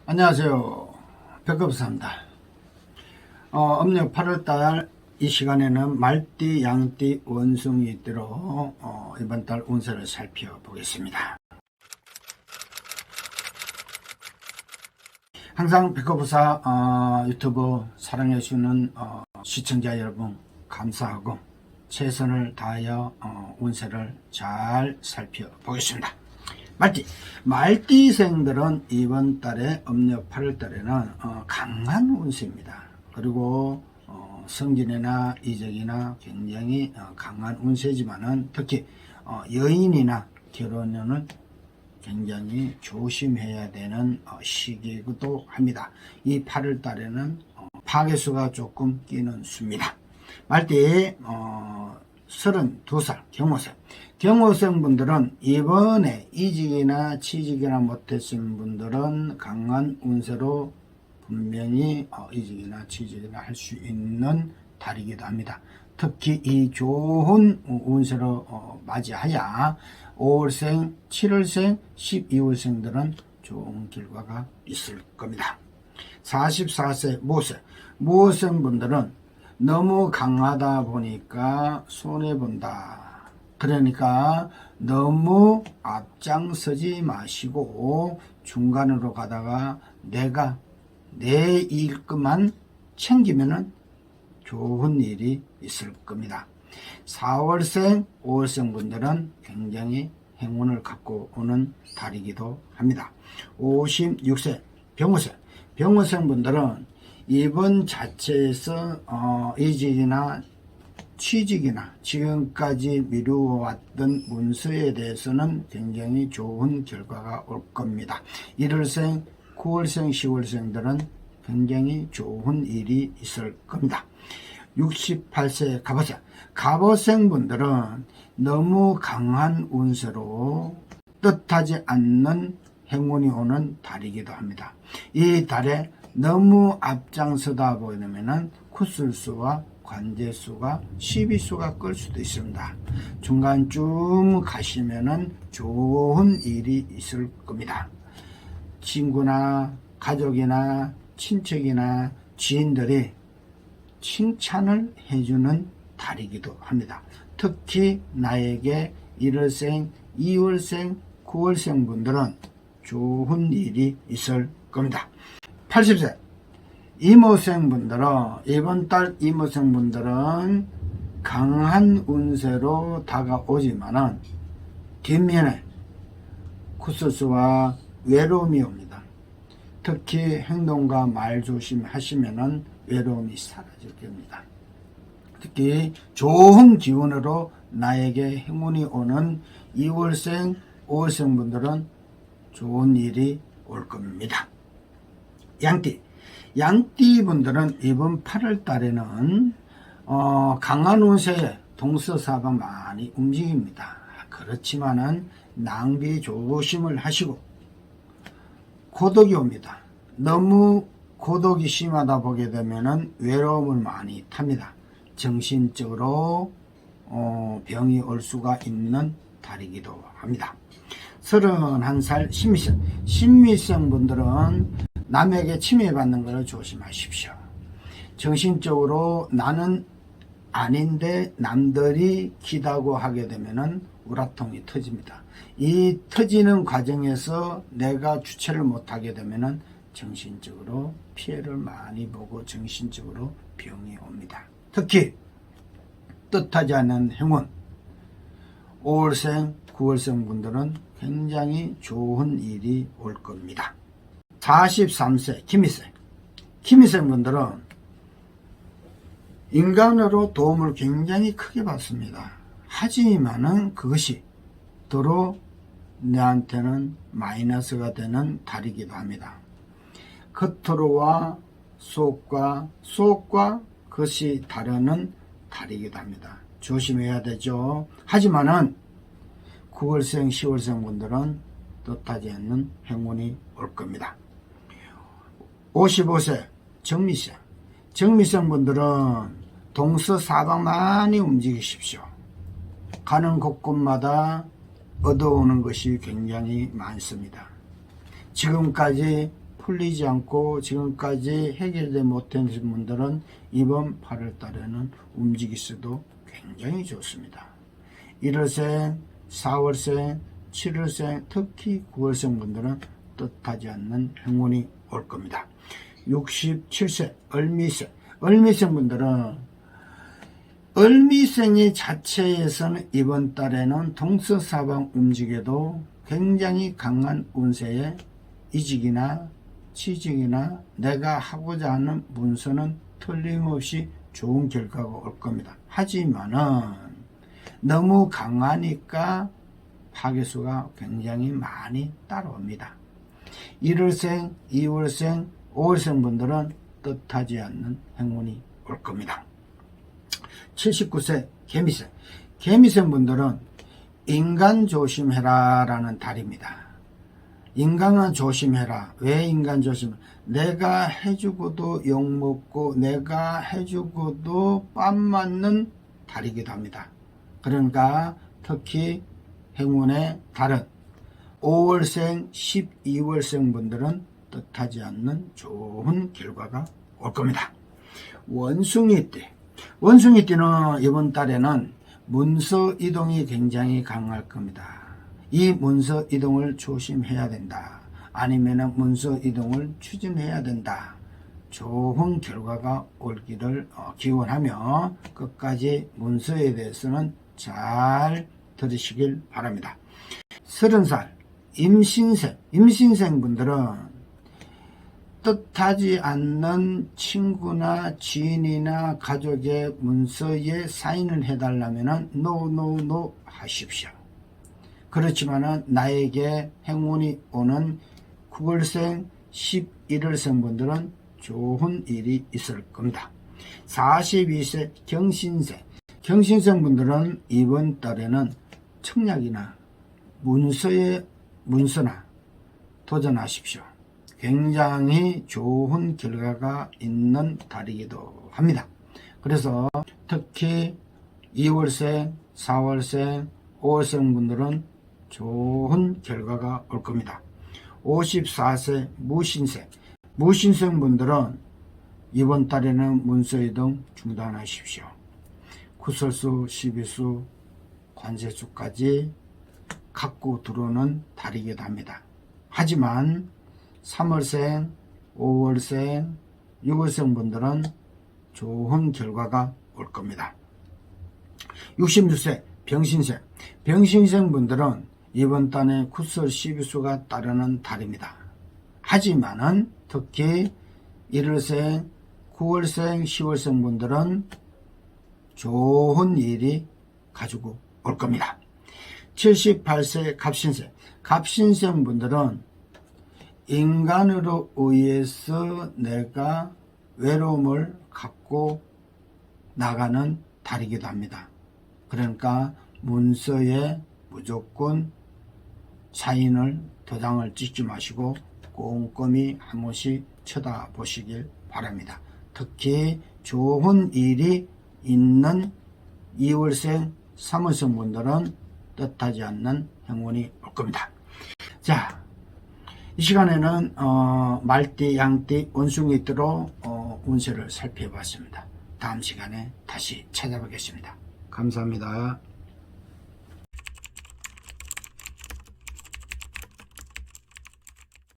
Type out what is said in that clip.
안녕하세요. 백업사입니다. 음력 8월달 이 시간에는 말띠, 양띠, 원숭이띠로 이번 달 운세를 살펴보겠습니다. 항상 백업사 유튜브 사랑해주는 시청자 여러분 감사하고 최선을 다하여 운세를 잘 살펴보겠습니다. 말띠생들은 이번 달에 음력 8월 달에는 강한 운세입니다. 그리고 성진이나 이적이나 굉장히 강한 운세지만은 특히 여인이나 결혼은 굉장히 조심해야 되는 시기이기도 합니다. 이 8월 달에는 파괴수가 조금 끼는 수입니다. 말띠 32살 경호생 분들은 이번에 이직이나 취직이나 못하신 분들은 강한 운세로 분명히 이직이나 취직이나 할 수 있는 달이기도 합니다. 특히 이 좋은 운세로 맞이하여 5월생, 7월생, 12월생들은 좋은 결과가 있을 겁니다. 44세 모생 분들은 너무 강하다 보니까 손해본다. 그러니까 너무 앞장서지 마시고 중간으로 가다가 내가 내 일것만 챙기면은 좋은 일이 있을 겁니다. 4월생, 5월생 분들은 굉장히 행운을 갖고 오는 달이기도 합니다. 56세 병호생 분들은 이번 자체에서 이직이나 취직이나 지금까지 미루어왔던 문서에 대해서는 굉장히 좋은 결과가 올 겁니다. 1월생, 9월생, 10월생들은 굉장히 좋은 일이 있을 겁니다. 68세 갑오생 분들은 너무 강한 운세로 뜻하지 않는 행운이 오는 달이기도 합니다. 이 달에 너무 앞장서다 보이면은 쿠술수와 관제수가 시비수가 끌 수도 있습니다. 중간쯤 가시면은 좋은 일이 있을 겁니다. 친구나 가족이나 친척이나 지인들이 칭찬을 해주는 달이기도 합니다. 특히 나에게 1월생, 2월생, 9월생 분들은 좋은 일이 있을 겁니다. 80세 이모생 분들은 이번 달 이모생 분들은 강한 운세로 다가오지만은 뒷면에 쿠스수와 외로움이 옵니다. 특히 행동과 말 조심하시면은 외로움이 사라질 겁니다. 특히 좋은 기운으로 나에게 행운이 오는 2월생, 5월생 분들은 좋은 일이 올 겁니다. 양띠 분들은 이번 8월 달에는 강한 운세에 동서사방 많이 움직입니다. 그렇지만은 낭비 조심을 하시고 고독이 옵니다. 너무 고독이 심하다 보게 되면은 외로움을 많이 탑니다. 정신적으로 병이 올 수가 있는 달이기도 합니다. 31살 신미생 분들은 남에게 침해받는 것을 조심하십시오. 정신적으로 나는 아닌데 남들이 기다고 하게 되면은 우라통이 터집니다. 이 터지는 과정에서 내가 주체를 못하게 되면은 정신적으로 피해를 많이 보고 정신적으로 병이 옵니다. 특히 뜻하지 않은 행운 5월생, 9월생 분들은 굉장히 좋은 일이 올 겁니다. 43세 김희생 분들은 인간으로 도움을 굉장히 크게 받습니다. 하지만은 그것이 더러 내한테는 마이너스가 되는 달이기도 합니다. 겉으로와 속과 그것이 다르는 달이기도 합니다. 조심해야 되죠. 하지만은 9월생, 10월생 분들은 뜻하지 않는 행운이 올 겁니다. 55세 정미생 분들은 동서사방 많이 움직이십시오. 가는 곳곳마다 얻어오는 것이 굉장히 많습니다. 지금까지 풀리지 않고 지금까지 해결되지 못한 분들은 이번 8월 달에는 움직일 수도 굉장히 좋습니다. 1월생, 4월생, 7월생, 특히 9월생 분들은 뜻하지 않는 행운이 올 겁니다. 67세 을미생, 을미생 분들은 을미생의 자체에서는 이번 달에는 동서사방 움직여도 굉장히 강한 운세에 이직이나 취직이나 내가 하고자 하는 문서는 틀림없이 좋은 결과가 올 겁니다. 하지만은 너무 강하니까 파괴수가 굉장히 많이 따라옵니다. 1월생, 2월생, 5월생 분들은 뜻하지 않는 행운이 올 겁니다. 79세 개미생, 개미생 분들은 인간 조심해라 라는 달입니다. 인간은 조심해라. 왜 인간 조심? 내가 해주고도 욕먹고 내가 해주고도 뺨 맞는 달이기도 합니다. 그러니까 특히 행운의 달은 5월생, 12월생 분들은 뜻하지 않는 좋은 결과가 올 겁니다. 원숭이띠, 원숭이띠는 이번 달에는 문서 이동이 굉장히 강할 겁니다. 이 문서 이동을 조심해야 된다. 아니면 문서 이동을 추진해야 된다. 좋은 결과가 올기를 기원하며 끝까지 문서에 대해서는 잘 들으시길 바랍니다. 30살 임신생, 임신생 분들은 뜻하지 않는 친구나 지인이나 가족의 문서에 사인을 해달라면 노 하십시오. 그렇지만은 나에게 행운이 오는 9월생, 11월생 분들은 좋은 일이 있을 겁니다. 42세 경신생, 경신생 분들은 이번 달에는 청약이나 문서나 도전하십시오. 굉장히 좋은 결과가 있는 달이기도 합니다. 그래서 특히 2월생, 4월생, 5월생 분들은 좋은 결과가 올 겁니다. 54세 무신생, 무신생 분들은 이번 달에는 문서이동 중단하십시오. 구설수, 시비수, 관세수까지 갖고 들어오는 달이기도 합니다. 하지만 3월생, 5월생, 6월생 분들은 좋은 결과가 올 겁니다. 66세 병신생, 병신생 분들은 이번 달에 구설 시비수가 따르는 달입니다. 하지만은 특히 1월생, 9월생, 10월생 분들은 좋은 일이 가지고 올 겁니다. 78세 갑신생, 갑신생 분들은 인간으로 의해서 내가 외로움을 갖고 나가는 달이기도 합니다. 그러니까 문서에 무조건 사인을 도장을 찍지 마시고 꼼꼼히 한 번씩 쳐다보시길 바랍니다. 특히 좋은 일이 있는 2월생, 3월생 분들은 뜻하지 않는 행운이 올 겁니다. 자, 이 시간에는 말띠, 양띠, 원숭이띠로 운세를 살펴봤습니다. 다음 시간에 다시 찾아뵙겠습니다. 감사합니다.